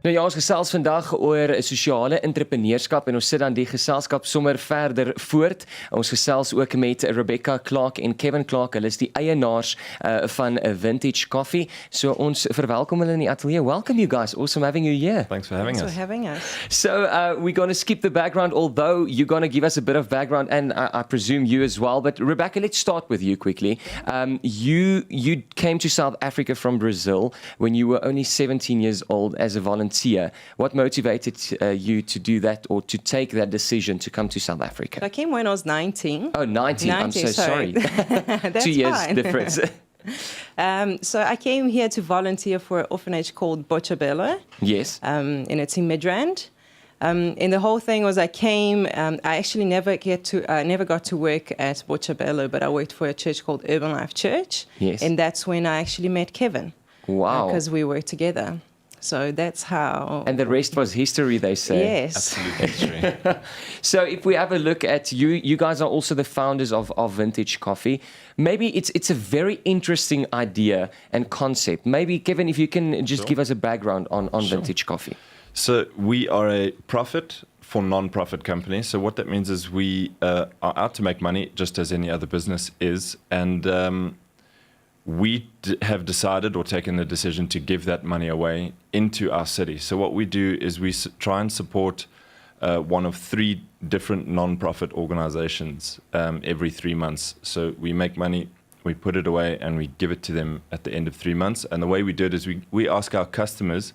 Nou ja, ons gesels vandag oor sosiale entrepreneurskap en ons sit dan die geselskap sommer verder voort. Ons gesels ook met Rebeca Clark en Kevin Clark. Hulle is die eienaars van Vintage Coffee. So ons verwelkom hulle in die ateljee. Welcome you guys. Awesome having you here. Thanks for having us. Thanks for having us. So we're going to skip the background, although you're going to give us a bit of background, and I presume you as well. But Rebecca, let's start with you quickly. You came to South Africa from Brazil when you were only 17 years old as a volunteer. What motivated you to do that, or to take that decision to come to South Africa? I came when I was 19. Oh, 19. I'm so sorry. That's 2 years fine. difference. So I came here to volunteer for an orphanage called Botshabelo. Yes. And it's in Midrand. And the whole thing was I came, I actually never got to work at Botshabelo, but I worked for a church called Urban Life Church. Yes. And that's when I actually met Kevin. Wow. Because we worked together. So that's how... And the rest was history, they say. Yes. Absolute history. So if we have a look at you guys are also the founders of Vintage Coffee. Maybe it's a very interesting idea and concept. Maybe, Kevin, if you can just give us a background on Vintage Coffee. So we are a profit for non-profit company. So what that means is we are out to make money just as any other business is. And we have decided or taken the decision to give that money away into our city. So what we do is we try and support one of 3 different non-profit organizations every 3 months. So we make money, we put it away, and we give it to them at the end of 3 months. And the way we do it is we ask our customers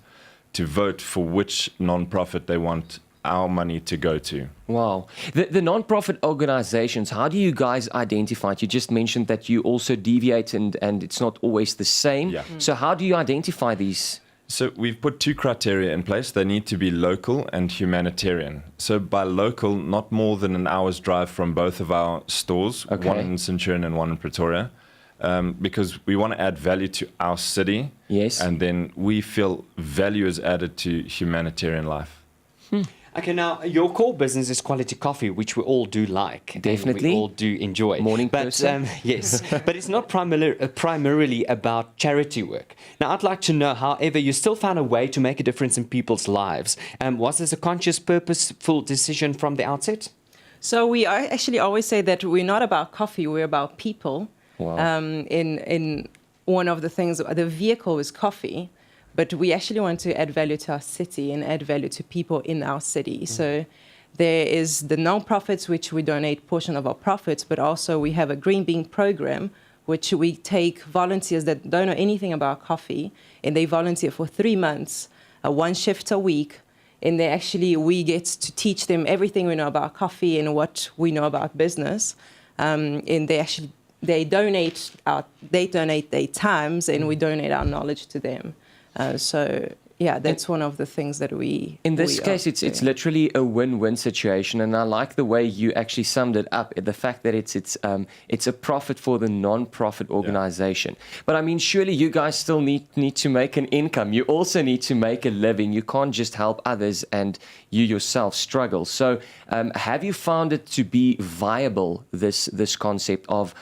to vote for which non-profit they want our money to go to. Wow. The non-profit organizations, how do you guys identify it? You just mentioned that you also deviate and it's not always the same. Yeah. So how do you identify these? So we've put 2 criteria in place. They need to be local and humanitarian. So by local, not more than an hour's drive from both of our stores, Okay. one in Centurion and one in Pretoria, because we want to add value to our city. Yes. And then we feel value is added to humanitarian life. Okay, now your core business is quality coffee, which we all do like. and Definitely. we all do enjoy. Morning but, person. Yes, but it's not primarily about charity work. Now, I'd like to know, however, you still found a way to make a difference in people's lives. Was this a conscious, purposeful decision from the outset? So we actually always say that we're not about coffee, we're about people. Wow. In one of the things, the vehicle is coffee, but we actually want to add value to our city and add value to people in our city. So there is the non-profits, which we donate portion of our profits, but also we have a green bean program, which we take volunteers that don't know anything about coffee, and they volunteer for 3 months, 1 shift a week. And we get to teach them everything we know about coffee and what we know about business. And they donate their times, and we donate our knowledge to them. So yeah, that's one of the things that we. In this case, it's literally a win-win situation, and I like the way you actually summed it up. The fact that it's a profit for the non-profit organization. Yeah. But I mean, surely you guys still need to make an income. You also need to make a living. You can't just help others and you yourself struggle. So, have you found it to be viable, this concept of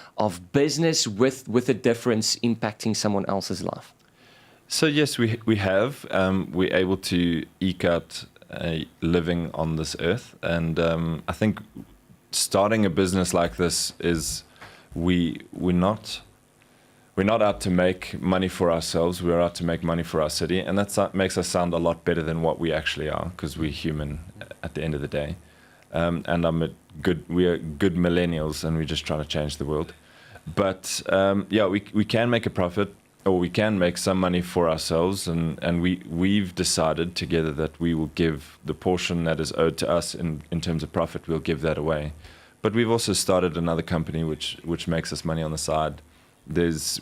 business with a difference impacting someone else's life? So yes, we have. We're able to eke out a living on this earth, and I think starting a business like this is we're not out to make money for ourselves. We're out to make money for our city, and that makes us sound a lot better than what we actually are, because we're human at the end of the day. And we are good millennials, and we're just trying to change the world. But yeah, we can make a profit, or we can make some money for ourselves, and we've decided together that we will give the portion that is owed to us in terms of profit, we'll give that away. But we've also started another company which makes us money on the side.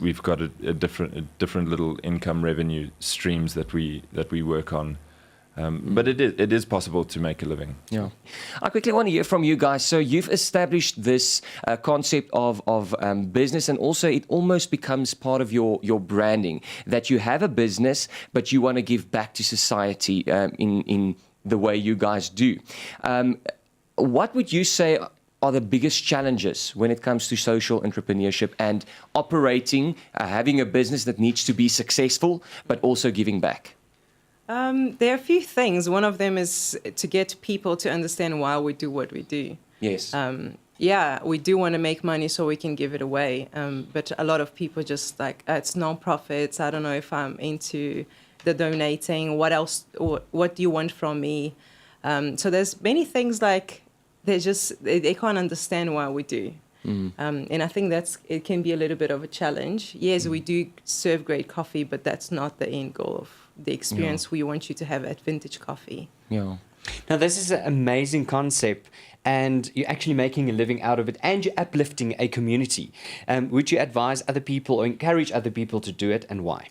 We've got a different little income revenue streams that we work on. But it is possible to make a living. Yeah, I quickly want to hear from you guys. So you've established this concept of business, and also it almost becomes part of your branding, that you have a business, but you want to give back to society in the way you guys do. What would you say are the biggest challenges when it comes to social entrepreneurship and operating, having a business that needs to be successful, but also giving back? There are a few things. One of them is to get people to understand why we do what we do. Yes. Yeah, we do want to make money so we can give it away. But a lot of people just like, it's non-profits. I don't know if I'm into the donating. What else? Or what do you want from me? So there's many things like they can't understand why we do. And I think it can be a little bit of a challenge. Yes, we do serve great coffee, but that's not the end goal of the experience we want you to have at Vintage Coffee. Yeah. Now, this is an amazing concept, and you're actually making a living out of it, and you're uplifting a community. Would you advise other people or encourage other people to do it, and why?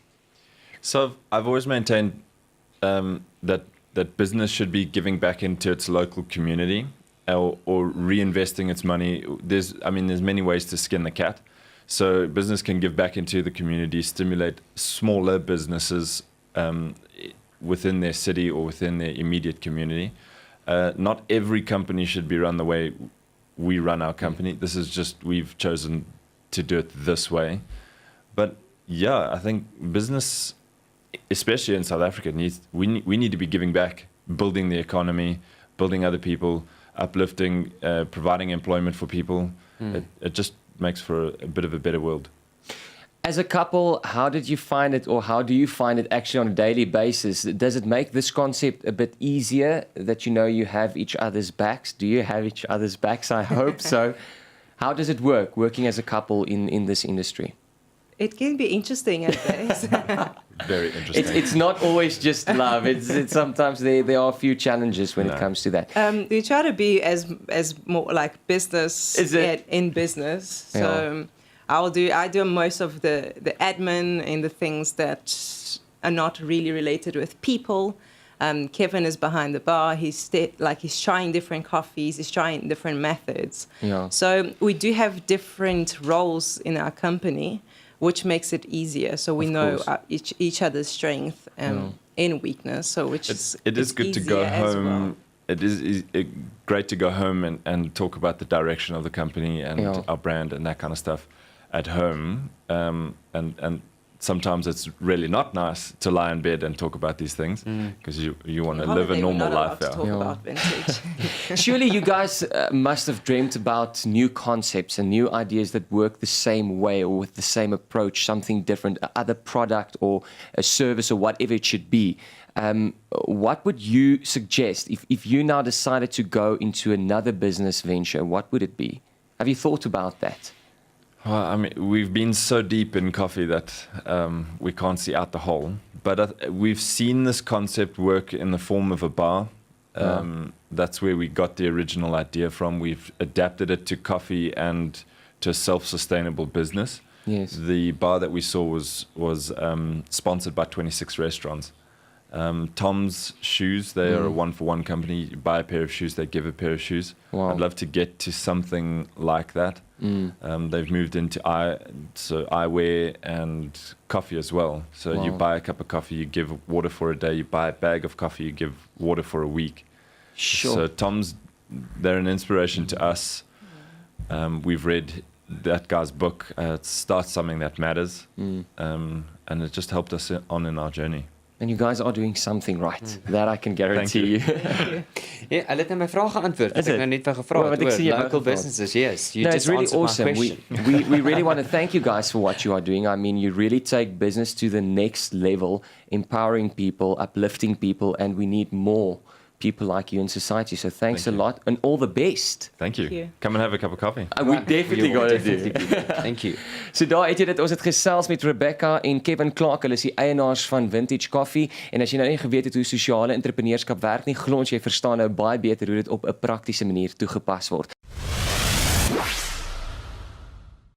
So I've always maintained that business should be giving back into its local community or reinvesting its money. There's many ways to skin the cat. So business can give back into the community, stimulate smaller businesses within their city or within their immediate community. Not every company should be run the way we run our company. This is just, we've chosen to do it this way. But yeah, I think business, especially in South Africa, we need to be giving back, building the economy, building other people, uplifting, providing employment for people. It just makes for a bit of a better world. As a couple, how did you find it, or how do you find it actually on a daily basis? Does it make this concept a bit easier that you have each other's backs? Do you have each other's backs? I hope so. How does it work, working as a couple in this industry? It can be interesting at days. Very interesting. It's not always just love. It's sometimes there are a few challenges when it comes to that. We try to be as more like business in business. So I do most of the admin and the things that are not really related with people. Kevin is behind the bar. He's trying different coffees. He's trying different methods. Yeah. So we do have different roles in our company, which makes it easier. So we know each other's strength and weakness. So it is good to go home. Well. It is great to go home and talk about the direction of the company and our brand and that kind of stuff at home. And sometimes it's really not nice to lie in bed and talk about these things because you want to live a normal life. Talk about vintage. Surely you guys must have dreamt about new concepts and new ideas that work the same way or with the same approach, something different, other product or a service or whatever it should be. What would you suggest if you now decided to go into another business venture? What would it be? Have you thought about that? Well, I mean, we've been so deep in coffee that we can't see out the hole. But we've seen this concept work in the form of a bar. That's where we got the original idea from. We've adapted it to coffee and to a self-sustainable business. Yes. The bar that we saw was sponsored by 26 restaurants. Tom's Shoes, they are a one-for-one company. You buy a pair of shoes, they give a pair of shoes. Wow. I'd love to get to something like that. They've moved into eyewear and coffee as well. So you buy a cup of coffee, you give water for a day. You buy a bag of coffee, you give water for a week. Sure. So Tom's, they're an inspiration to us. We've read that guy's book, Start Something That Matters. And it just helped us on in our journey. And you guys are doing something right. That I can guarantee you. Ja, hulle het my vrae geantwoord. Ek nou net vir gevra het oor local businesses. Yes, you no, just it's really answered my awesome. question. We really want to thank you guys for what you are doing. I mean, you really take business to the next level, empowering people, uplifting people, and we need more people like you in society. So thanks a lot and all the best. Thank you. Come and have a cup of coffee. We definitely got to do. Thank you. So daar het jy dit, ons het gesels met Rebeca en Kevin Clark, hulle is die eienaars van Vintage Coffee, en as jy nou nie geweet het hoe sosiale entrepreneurskap werk nie, glo ons jy verstaan nou baie beter hoe dit op 'n praktiese manier toegepas word.